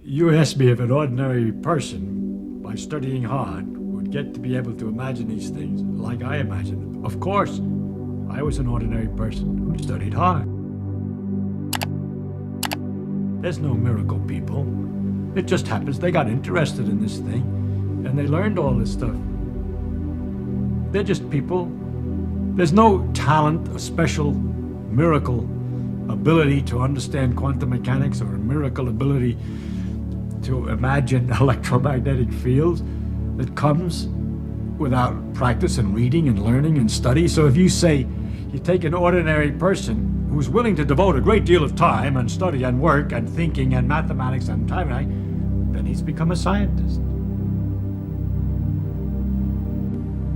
You asked me if an ordinary person, by studying hard, would get to be able to imagine these things like I imagine them. Of course, I was an ordinary person who studied hard. There's no miracle, people. It just happens they got interested in this thing, and they learned all this stuff. They're just people. There's no talent, a special miracle ability to understand quantum mechanics or a miracle ability to imagine electromagnetic fields that comes without practice and reading and learning and study. So if you say you take an ordinary person who's willing to devote a great deal of time and study and work and thinking and mathematics and time, then he's become a scientist.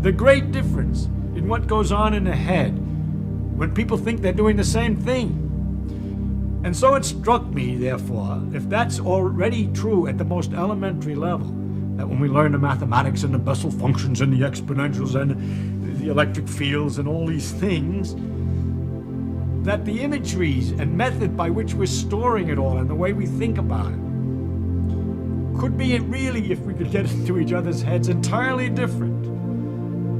The great difference in what goes on in the head when people think they're doing the same thing. And so it struck me, therefore, if that's already true at the most elementary level, that when we learn the mathematics and the Bessel functions and the exponentials and the electric fields and all these things, that the imageries and method by which we're storing it all and the way we think about it could be really, if we could get into each other's heads, entirely different.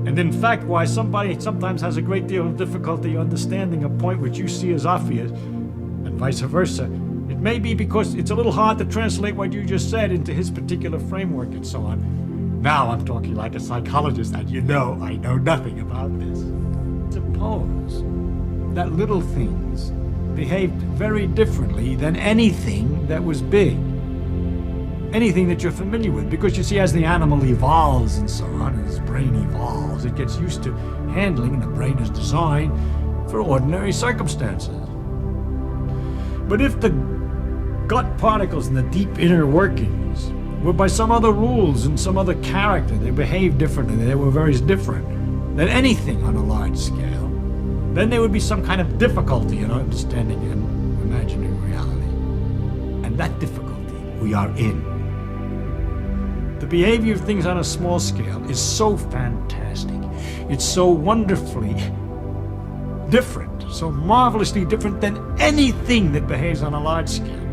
And in fact, why somebody sometimes has a great deal of difficulty understanding a point which you see as obvious, and vice versa, it may be because it's a little hard to translate what you just said into his particular framework and so on. Now I'm talking like a psychologist, and you know I know nothing about this. Suppose that little things behaved very differently than anything that was big. Anything that you're familiar with, because you see, as the animal evolves and so on, and his brain evolves, it gets used to handling, and the brain is designed for ordinary circumstances. But if the gut particles and the deep inner workings were by some other rules and some other character, they behaved differently, they were very different than anything on a large scale, then there would be some kind of difficulty in understanding and imagining reality. And that difficulty we are in. The behavior of things on a small scale is so fantastic. It's so wonderfully different, so marvelously different than anything that behaves on a large scale.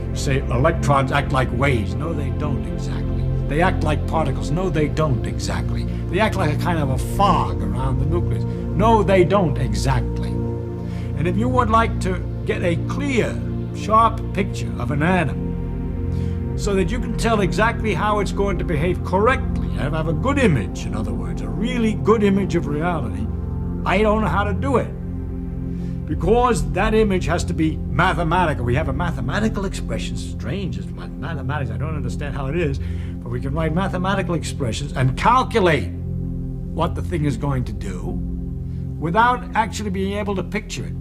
You say electrons act like waves. No, they don't exactly. They act like particles. No, they don't exactly. They act like a kind of a fog around the nucleus. No, they don't exactly. And if you would like to get a clear, sharp picture of an atom, so that you can tell exactly how it's going to behave correctly, and have a good image, in other words, a really good image of reality, I don't know how to do it. Because that image has to be mathematical. We have a mathematical expression, strange as mathematics, I don't understand how it is, but we can write mathematical expressions and calculate what the thing is going to do without actually being able to picture it.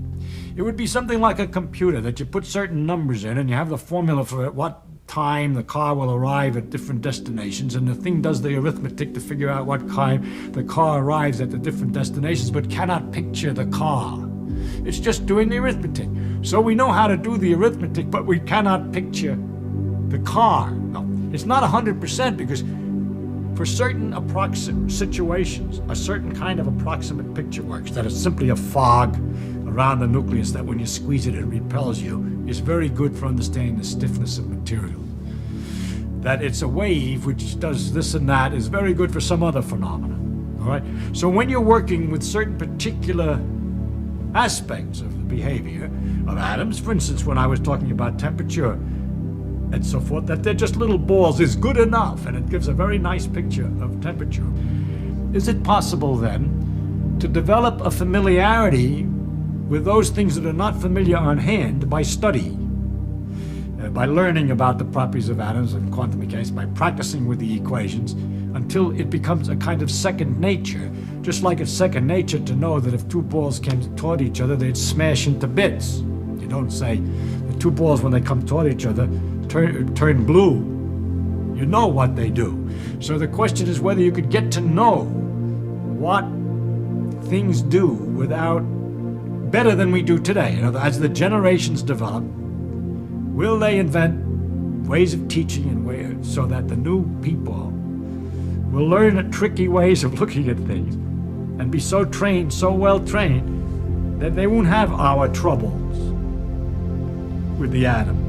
It would be something like a computer that you put certain numbers in and you have the formula for at what time the car will arrive at different destinations, and the thing does the arithmetic to figure out what time the car arrives at the different destinations, but cannot picture the car. It's just doing the arithmetic. So we know how to do the arithmetic, but we cannot picture the car. No, it's not 100%, because for certain approximate situations, a certain kind of approximate picture works, that is simply a fog around the nucleus that when you squeeze it, it repels you, is very good for understanding the stiffness of material. That it's a wave which does this and that is very good for some other phenomenon. All right? So when you're working with certain particular aspects of the behavior of atoms, for instance, when I was talking about temperature and so forth, that they're just little balls is good enough, and it gives a very nice picture of temperature. Is it possible then to develop a familiarity with those things that are not familiar on hand by study, by learning about the properties of atoms and quantum mechanics, by practicing with the equations, until it becomes a kind of second nature, just like it's second nature to know that if two balls came toward each other, they'd smash into bits. You don't say the two balls, when they come toward each other, turn blue. You know what they do. So the question is whether you could get to know what things do without better than we do today. You know, as the generations develop, will they invent ways of teaching and ways so that the new people will learn tricky ways of looking at things and be so trained, so well trained, that they won't have our troubles with the atom.